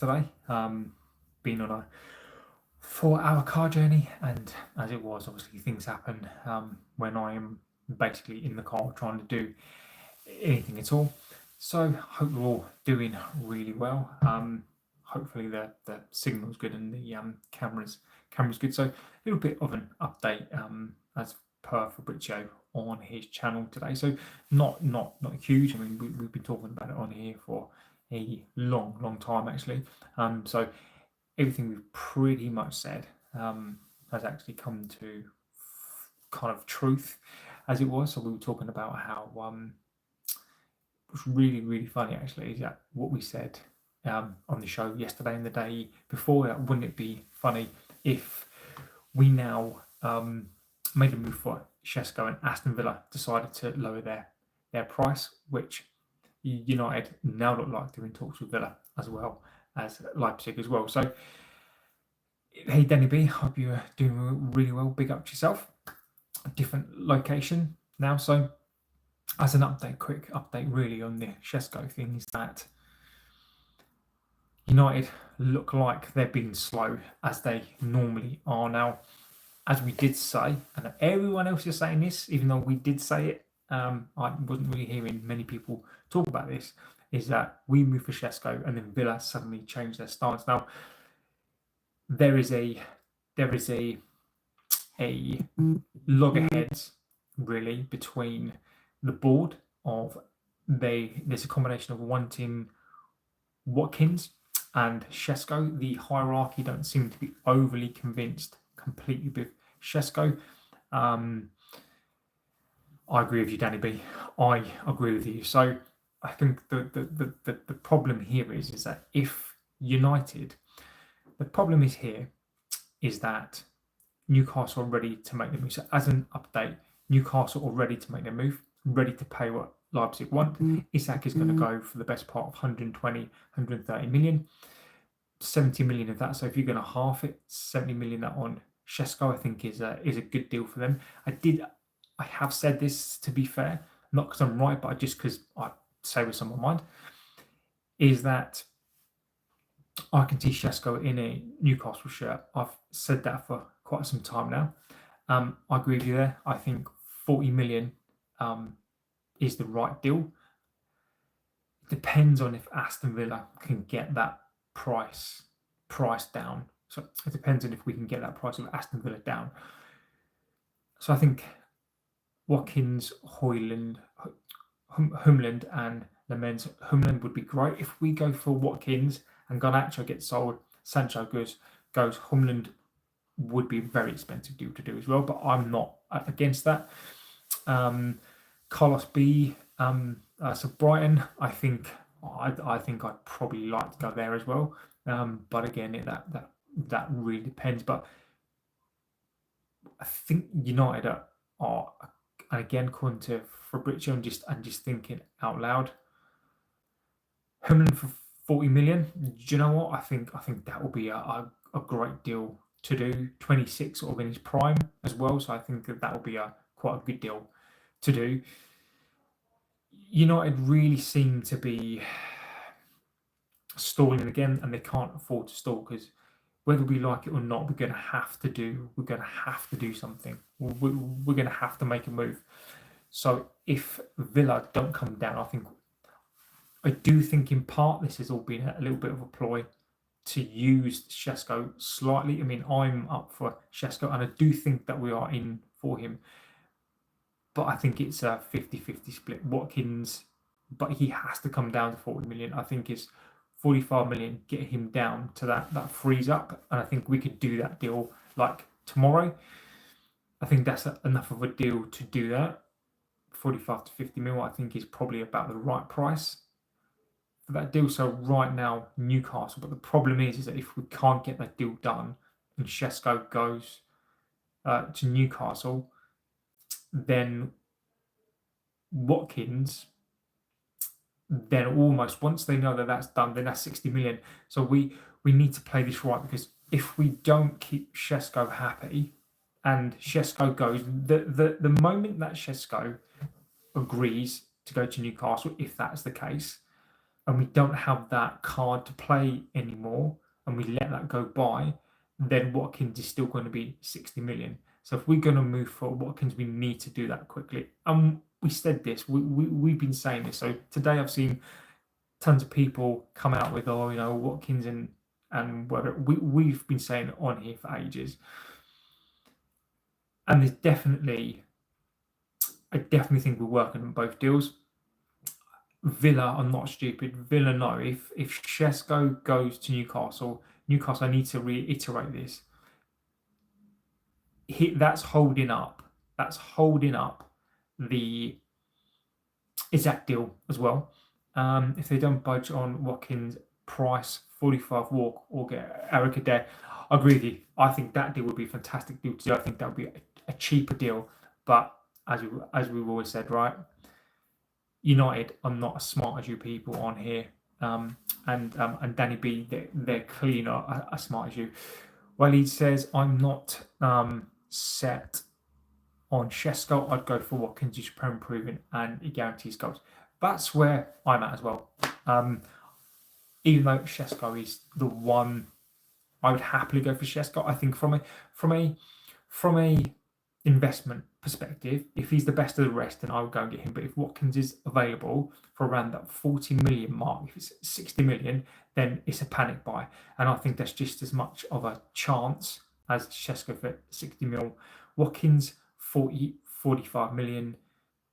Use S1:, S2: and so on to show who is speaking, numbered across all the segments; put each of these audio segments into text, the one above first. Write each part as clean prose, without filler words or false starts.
S1: today. Been on a 4-hour car journey, and as it was, obviously things happen when I am basically in the car trying to do anything at all. So hope we're all doing really well. Hopefully the signal's good and the camera's good. So a little bit of an update as per Fabrizio on his channel today. So not huge. I mean, we've been talking about it on here for a long time actually. So everything we've pretty much said has actually come to kind of truth as it was. So we were talking about how what's really funny actually is that what we said on the show yesterday and the day before, wouldn't it be funny if we now made a move for Sesko and Aston Villa decided to lower their price, which United now look like they're in talks with Villa as well as Leipzig as well. So hey Danny B, hope you're doing really well. Big up to yourself. A different location now. So as an update, quick update really on the Sesko thing is that United look like they're being slow as they normally are now. As we did say, and everyone else is saying this, even though we did say it, I wasn't really hearing many people talk about this, is that we moved for Sesko and then Villa suddenly changed their stance. Now, there is a loggerheads really between the board of there's a combination of wanting Watkins and Sesko. The hierarchy don't seem to be overly convinced completely with Sesko. I agree with you, Danny B. I agree with you. So I think the problem here is that if United, the problem is here is that Newcastle are ready to make the move. So as an update, Newcastle are ready to make their move, ready to pay what Leipzig want. Isak is going to go for the best part of 120, 130 million. 70 million of that. So if you're going to half it, 70 million that on Sesko, I think is a good deal for them. I have said this, to be fair, not because I'm right, but just because I say what's on my mind, is that I can see Sesko in a Newcastle shirt. I've said that for quite some time now. I agree with you there. I think 40 million is the right deal. It depends on if Aston Villa can get that price down. So it depends on if we can get that price of Aston Villa down. So I think Watkins, Højlund, and Lamens. Højlund would be great. If we go for Watkins and Garnacho gets sold, Sancho goes, Højlund would be a very expensive deal to do as well, but I'm not against that. Carlos B, so Brighton, I think I'd probably like to go there as well. But again, that really depends. But I think United are, and again, according to Fabrizio, and just thinking out loud, Højlund for 40 million. Do you know what? I think that will be a great deal to do. 26 sort of in his prime as well, so I think that will be quite a good deal to do. United really seem to be stalling again, and they can't afford to stall because whether we like it or not, we're going to have to do something. We're going to have to make a move. So if Villa don't come down, I do think in part this has all been a little bit of a ploy to use Sesko slightly. I mean, I'm up for Sesko, and I do think that we are in for him. But I think it's a 50-50 split. Watkins, but he has to come down to 40 million. I think it's 45 million, get him down to that frees up. And I think we could do that deal like tomorrow. I think that's enough of a deal to do that. 45 to 50 mil, I think, is probably about the right price for that deal. So right now, Newcastle. But the problem is that if we can't get that deal done and Sesko goes to Newcastle, then Watkins, then almost once they know that that's done, then that's 60 million. So we need to play this right, because if we don't keep Sesko happy and Sesko goes, the moment that Sesko agrees to go to Newcastle, if that's the case, and we don't have that card to play anymore, and we let that go by, then Watkins is still going to be 60 million. So if we're going to move for Watkins, we need to do that quickly. And we said this, we've been saying this. So today I've seen tons of people come out with, oh, Watkins and whatever. We've been saying it on here for ages. And there's I definitely think we're working on both deals. Villa are not stupid. Villa know if Sesko goes to Newcastle, I need to reiterate this. That's holding up the Isaac deal as well. If they don't budge on Watkins, Price, 45 Walk, or get Eric Adair, I agree with you. I think that deal would be a fantastic deal to do. I think that would be a cheaper deal. But as we've always said, right? United are not as smart as you people on here. And Danny B, they're clearly not as smart as you. Well, he says, I'm not set on Sesko. I'd go for Watkins. He's improving and he guarantees goals. That's where I'm at as well. Even though Sesko is the one, I would happily go for Sesko. I think from a investment perspective, if he's the best of the rest, then I would go and get him. But if Watkins is available for around that 40 million mark, if it's 60 million, then it's a panic buy. And I think that's just as much of a chance as Sesko for 60 mil. Watkins, 45 million,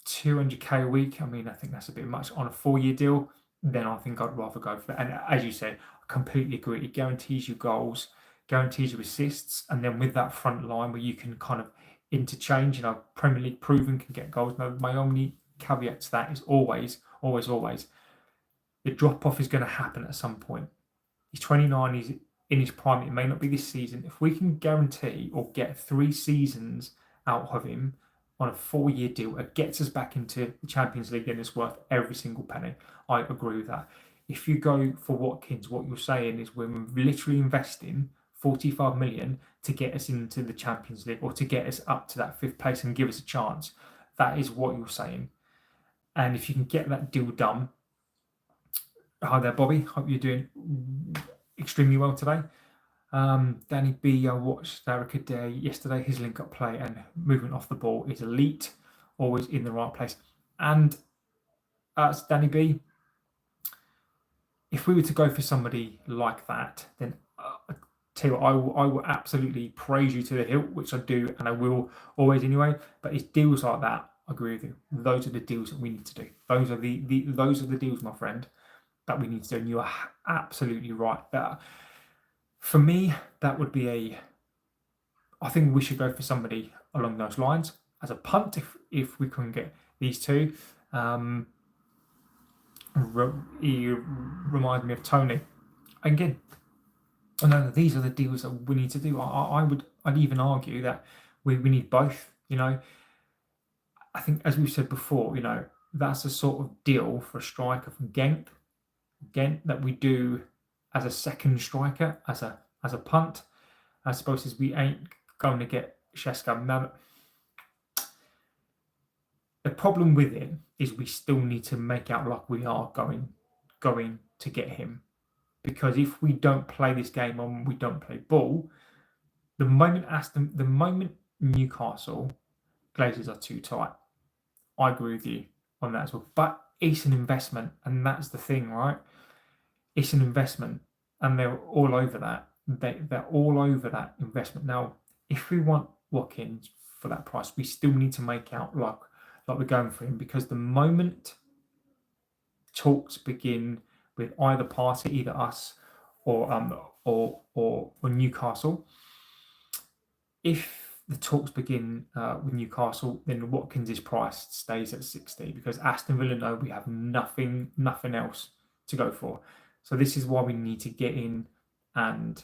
S1: 200k a week. I mean, I think that's a bit much on a 4-year deal. Then I think I'd rather go for that. And as you said, I completely agree. It guarantees you goals, guarantees you assists, and then with that front line where you can kind of interchange, Premier League proven can get goals. Now, my only caveat to that is always, the drop off is going to happen at some point. He's 29, he's in his prime. It may not be this season. If we can guarantee or get 3 seasons out of him on a 4-year deal, it gets us back into the Champions League, then it's worth every single penny. I agree with that. If you go for Watkins, what you're saying is we're literally investing 45 million to get us into the Champions League or to get us up to that 5th place and give us a chance. That is what you're saying. And if you can get that deal done, hi there, Bobby. Hope you're doing extremely well today. Danny B, I watched Eric Adair yesterday. His link-up play and movement off the ball is elite, always in the right place. And Danny B, if we were to go for somebody like that, then tell you what, I will absolutely praise you to the hilt, which I do, and I will always anyway. But it's deals like that, I agree with you. Those are the deals that we need to do. Those are the deals, my friend, that we need to do. And you are absolutely right. That for me, that would be I think we should go for somebody along those lines as a punt if we can get these two. He reminds me of Tony. Again, no, these are the deals that we need to do. I'd even argue that we need both. I think, as we've said before, that's a sort of deal for a striker from Ghent that we do as a second striker, as a punt. I suppose as we ain't going to get Sesko. Now, the problem with it is we still need to make out like we are going to get him. Because if we don't play this game and we don't play ball, the moment Newcastle Glazers are too tight, I agree with you on that as well. But it's an investment, and that's the thing, right? It's an investment, and they're all over that. They're all over that investment. Now, if we want Watkins for that price, we still need to make out like we're going for him, because the moment talks begin with either party, either us or Newcastle. If the talks begin with Newcastle, then Watkins' price stays at 60, because Aston Villa know we have nothing else to go for. So this is why we need to get in and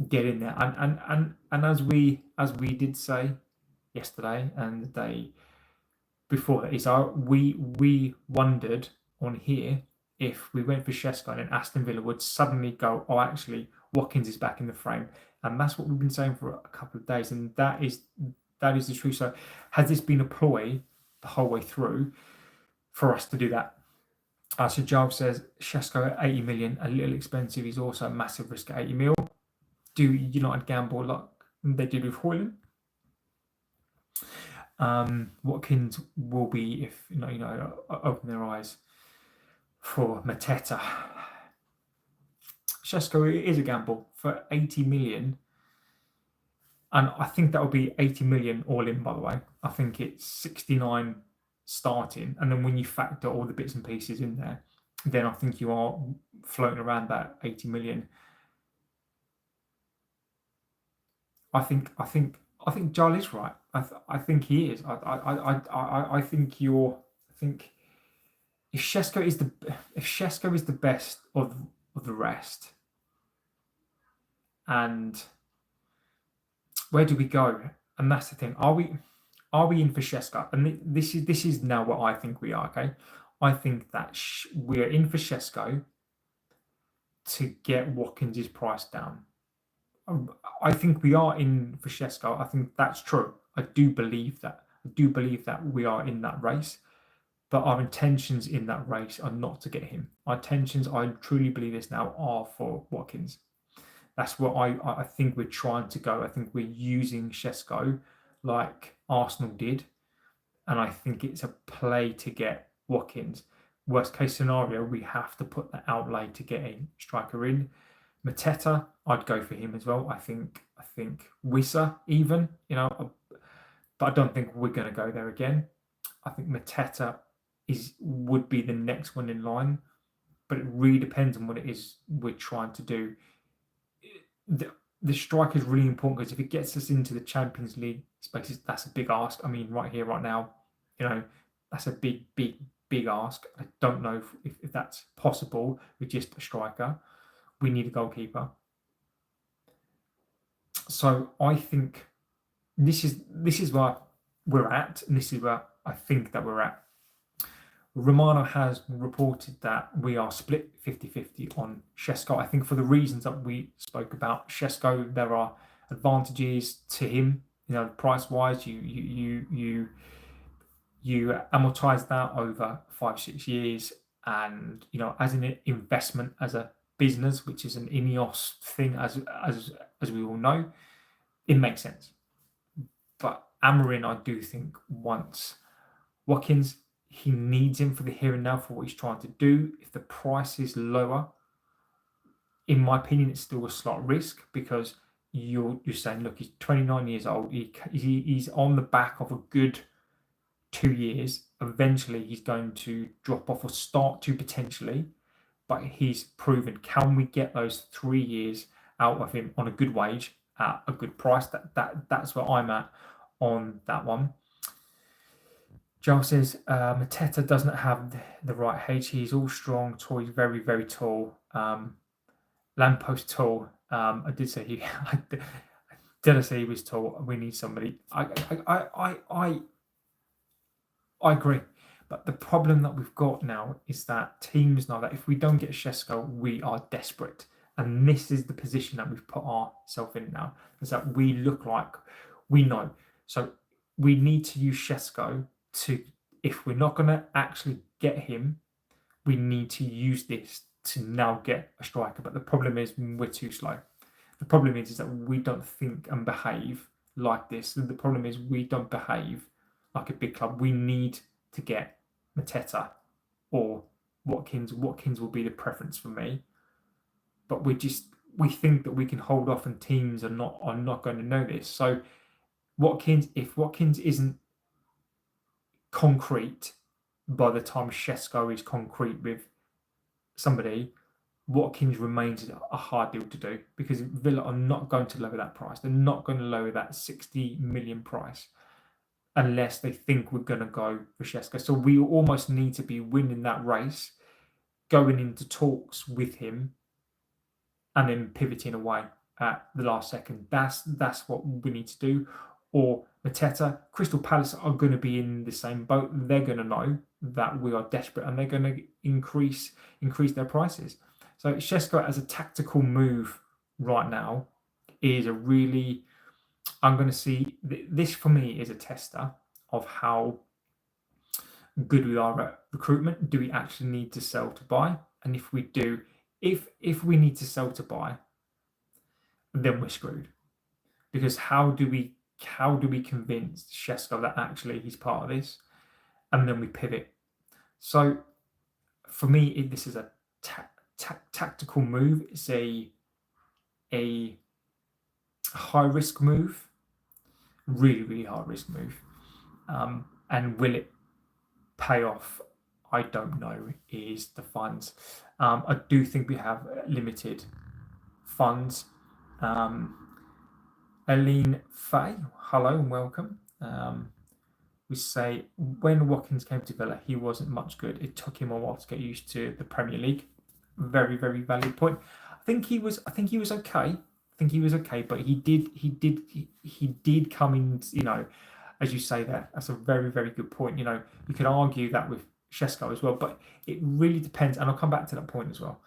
S1: get in there. And as we did say yesterday and the day before that, is we wondered on here if we went for Sesko and Aston Villa would suddenly go, oh, actually, Watkins is back in the frame. And that's what we've been saying for a couple of days. And that is the truth. So has this been a ploy the whole way through for us to do that? So Giles says Sesko at 80 million, a little expensive. He's also a massive risk at 80 mil. Do United gamble like they did with Højlund? Watkins will be if open their eyes for Mateta. Sesko is a gamble for 80 million. And I think that will be 80 million all in, by the way. I think it's 69 starting. And then when you factor all the bits and pieces in there, then I think you are floating around that 80 million. I think Giles is right. I think he is. I think if Sesko is the best of the rest, and where do we go? And that's the thing. Are we in for Sesko? And this is now what I think we are. Okay, I think that we're in for Sesko to get Watkins' price down. I think we are in for Sesko. I think that's true. I do believe that. I do believe that we are in that race. But our intentions in that race are not to get him. Our intentions, I truly believe this now, are for Watkins. That's what I think we're trying to go. I think we're using Sesko like Arsenal did. And I think it's a play to get Watkins. Worst case scenario, we have to put the outlay to get a striker in. Mateta, I'd go for him as well. I think Wissa even, but I don't think we're going to go there again. I think Mateta would be the next one in line, but it really depends on what it is we're trying to do. The striker is really important because if it gets us into the Champions League spaces, that's a big ask. I mean, right here, right now, that's a big ask. I don't know if that's possible with just a striker. We need a goalkeeper. So I think this is where we're at, and this is where I think that we're at. Romano has reported that we are split 50-50 on Sesko. I think for the reasons that we spoke about, Sesko, there are advantages to him. Price-wise, you amortize that over 5-6 years, and as an investment, as a business, which is an Ineos thing, as we all know, it makes sense. But Amorim, I do think, wants Watkins. He needs him for the here and now for what he's trying to do. If the price is lower, in my opinion, it's still a slight risk because you're saying, look, he's 29 years old. He's on the back of a good 2 years. Eventually, he's going to drop off or start to potentially, but he's proven. Can we get those 3 years out of him on a good wage at a good price? That's where I'm at on that one. Joel says Mateta doesn't have the right height. He's all strong, tall. He's very, very tall. Lamppost tall. I did say he. I didn't say he was tall. We need somebody. I agree, but the problem that we've got now is that teams know that if we don't get Sesko, we are desperate, and this is the position that we've put ourselves in now. Is that we look like we know. So we need to use Sesko. If we're not going to actually get him, we need to use this to now get a striker. But the problem is we're too slow. The problem is that we don't think and behave like this. The problem is we don't behave like a big club. We need to get Mateta or Watkins. Watkins will be the preference for me. But we think that we can hold off, and teams are not going to know this. So if Watkins isn't concrete by the time Sesko is concrete with somebody, Watkins remains a hard deal to do because Villa are not going to lower that price. They're not going to lower that 60 million price unless they think we're going to go for Sesko. So we almost need to be winning that race, going into talks with him, and then pivoting away at the last second. That's what we need to do. Or Mateta, Crystal Palace are going to be in the same boat. They're going to know that we are desperate, and they're going to increase their prices. So Sesko as a tactical move right now is a really, I'm going to see, this for me is a tester of how good we are at recruitment. Do we actually need to sell to buy? And if we do, if we need to sell to buy, then we're screwed. Because how do we convince Sesko that actually he's part of this, and then we pivot? So for me, this is a tactical move. It's a high risk move, really high risk move. And will it pay off? I don't know. Is the funds? I do think we have limited funds. Aline Fay, hello and welcome. We say, when Watkins came to Villa, he wasn't much good. It took him a while to get used to the Premier League. Very valid point. I think he was okay. But he did come in, as you say there. That's a very good point. You could argue that with Sesko as well, but it really depends, and I'll come back to that point as well.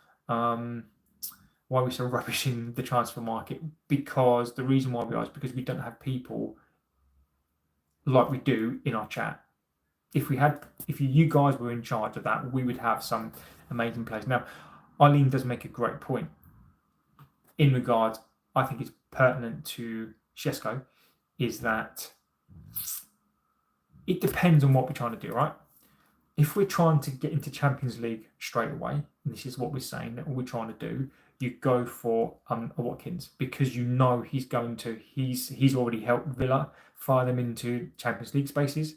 S1: Why we're so rubbish in the transfer market, because the reason why we are is because we don't have people like we do in our chat. If you guys were in charge of that, we would have some amazing players. Now, Eileen does make a great point in regards, I think it's pertinent to Sesko, is that it depends on what we're trying to do, right? If we're trying to get into Champions League straight away, and this is what we're saying that we're trying to do, you go for a Watkins, because he's already helped Villa fire them into Champions League spaces,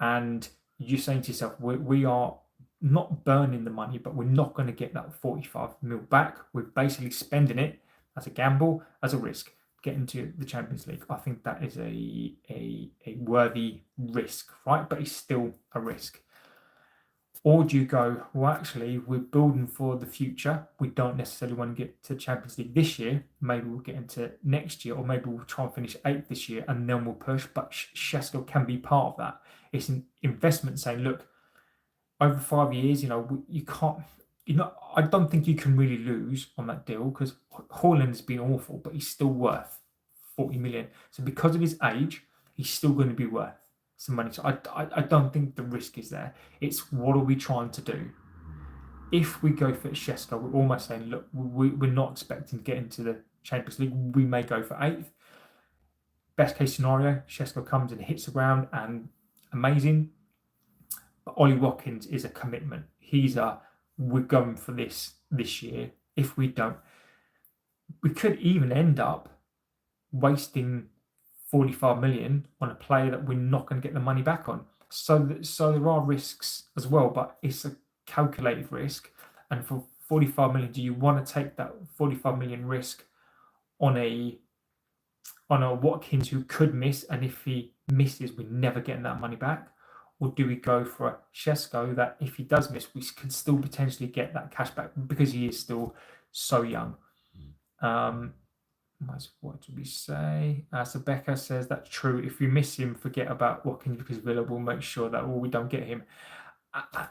S1: and you're saying to yourself, we are not burning the money, but we're not going to get that 45 mil back. We're basically spending it as a gamble, as a risk, get into the Champions League. I think that is a worthy risk, right? But it's still a risk. Or do you go, well, actually, we're building for the future. We don't necessarily want to get to Champions League this year. Maybe we'll get into next year, or maybe we'll try and finish 8th this year, and then we'll push. But Sesko can be part of that. It's an investment saying, look, over 5 years, you can't, I don't think you can really lose on that deal, because Højlund's been awful, but he's still worth 40 million. So because of his age, he's still going to be worth some money. So I don't think the risk is there. It's what are we trying to do? If we go for Sesko, we're almost saying, look, we're not expecting to get into the Champions League. We may go for 8th. Best case scenario, Sesko comes and hits the ground and amazing. But Ollie Watkins is a commitment. We're going for this year. If we don't, we could even end up wasting 45 million on a player that we're not going to get the money back on. So there are risks as well, but it's a calculated risk. And for 45 million, do you want to take that 45 million risk on a Watkins who could miss, and if he misses, we're never getting that money back? Or do we go for a Sesko that if he does miss, we could still potentially get that cash back because he is still so young? What do we say? So Becca says that's true. If we miss him, forget about Watkins, because Villa will make sure that we don't get him.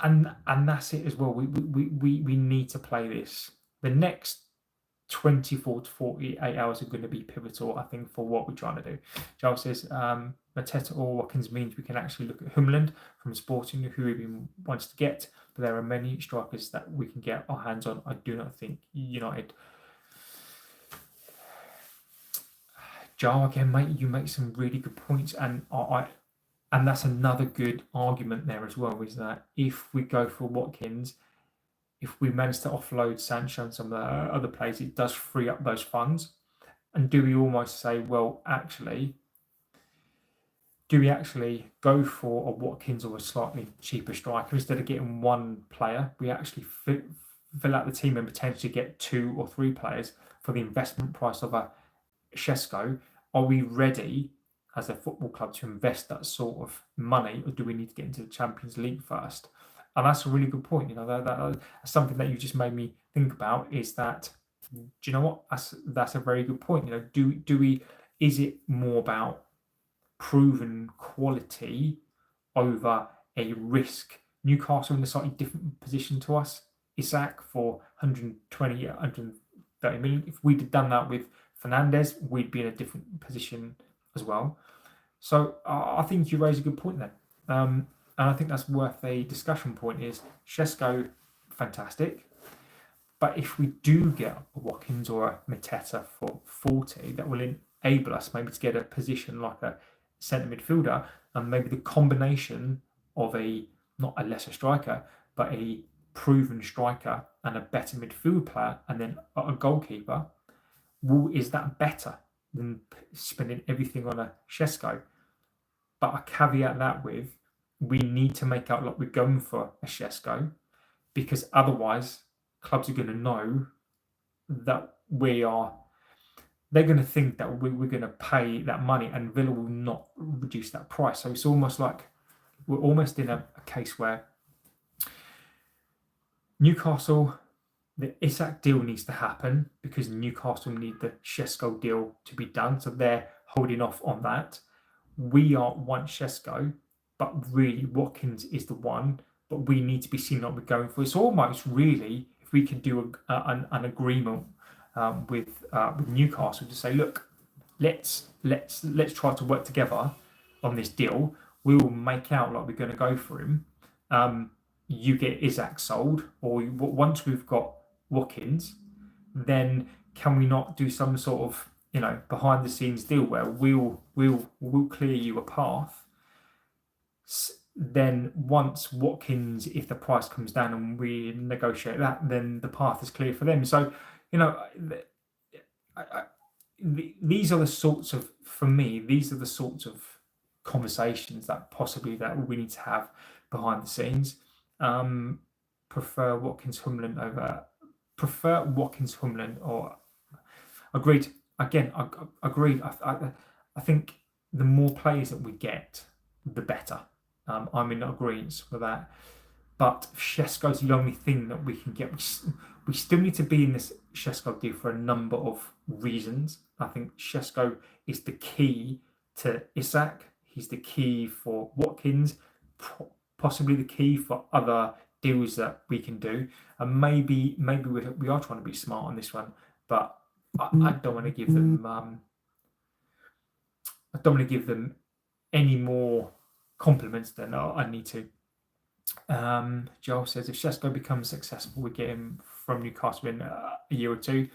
S1: And that's it as well. We need to play this. The next 24 to 48 hours are going to be pivotal, I think, for what we're trying to do. Joel says Mateta or Watkins means we can actually look at Højlund from Sporting, who everyone wants to get, but there are many strikers that we can get our hands on. I do not think United. Joe, again, mate, you make some really good points, and and that's another good argument there as well, is that if we go for Watkins, if we manage to offload Sancho and some of the other players, it does free up those funds. And do we almost say, well, actually, do we actually go for a Watkins or a slightly cheaper striker instead of getting one player? We actually fill out the team and potentially get 2 or 3 players for the investment price of a Sesko. Are we ready as a football club to invest that sort of money, or do we need to get into the Champions League first? And that's a really good point. That's something that you just made me think about, is that, do you know what? That's a very good point. Do we? Is it more about proven quality over a risk? Newcastle in a slightly different position to us. Isak for 120, 130 million. If we'd have done that with Fernandes, we'd be in a different position as well. So I think you raise a good point there. and I think that's worth a discussion point, is Sesko, fantastic. But if we do get a Watkins or a Mateta for 40, that will enable us maybe to get a position like a centre midfielder, and maybe the combination of not a lesser striker, but a proven striker and a better midfield player, and then a goalkeeper, is that better than spending everything on a Sesko? But I caveat that with, we need to make out like we're going for a Sesko, because otherwise clubs are going to know that they're going to think that we're going to pay that money, and Villa will not reduce that price. So it's almost like we're almost in a case where Newcastle, the Isak deal needs to happen because Newcastle need the Sesko deal to be done. So they're holding off on that. We want Sesko, but really Watkins is the one. But we need to be seen like we're going for. It's almost really, if we could do an agreement with Newcastle to say, look, let's try to work together on this deal. We will make out like we're going to go for him. You get Isak sold, or once we've got Watkins, then can we not do some sort of behind the scenes deal where we'll clear you a path? Then once Watkins, if the price comes down and we negotiate that, then the path is clear for them. So these are the sorts of, for me, these are the sorts of conversations that possibly that we need to have behind the scenes. Prefer Watkins Højlund or agreed. Again, agreed. I think the more players that we get, the better. I'm in agreement with that. But Sesko's the only thing that we can get. We still need to be in this Sesko deal for a number of reasons. I think Sesko is the key to Isak. He's the key for Watkins, possibly the key for other deals that we can do. And maybe we are trying to be smart on this one, but I don't want to give them. I don't want to give them any more compliments than I need to. Joel says, if Sesko becomes successful, we get him from Newcastle in a year or two.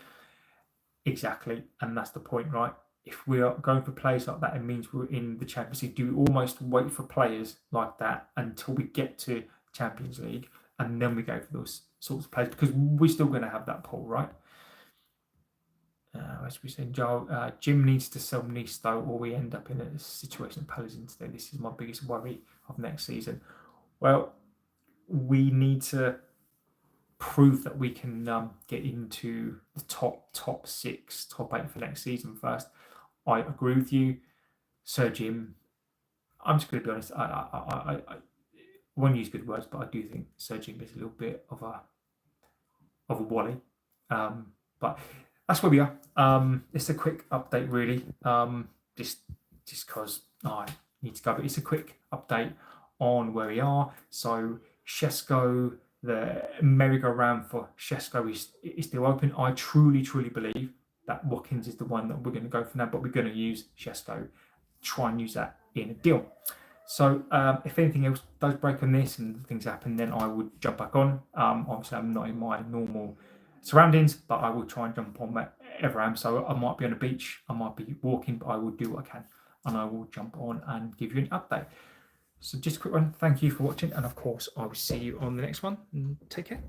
S1: Exactly, and that's the point, right? If we are going for players like that, it means we're in the Champions League. Do we almost wait for players like that until we get to Champions League, and then we go for those sorts of players? Because we're still going to have that pool, right? As we said, Joel, Jim needs to sell Nisto, or we end up in a situation at Palace instead. This is my biggest worry of next season. Well, we need to prove that we can get into the top 6, top 8 for next season first. I agree with you, Sir Jim. I'm just going to be honest. I won't use good words, but I do think Sir Jim is a little bit of a wally. But that's where we are. It's a quick update, really. Just because I need to go, but it's a quick update on where we are. So Sesko, the merry-go-round for Sesko is still open. I truly believe that Watkins is the one that we're going to go for now, but we're going to use Sesko, try and use that in a deal. So if anything else does break on this and things happen, then I would jump back on. Obviously, I'm not in my normal surroundings, but I will try and jump on wherever I am. So I might be on a beach, I might be walking, but I will do what I can, and I will jump on and give you an update. So just a quick one. Thank you for watching, and of course, I will see you on the next one. Take care.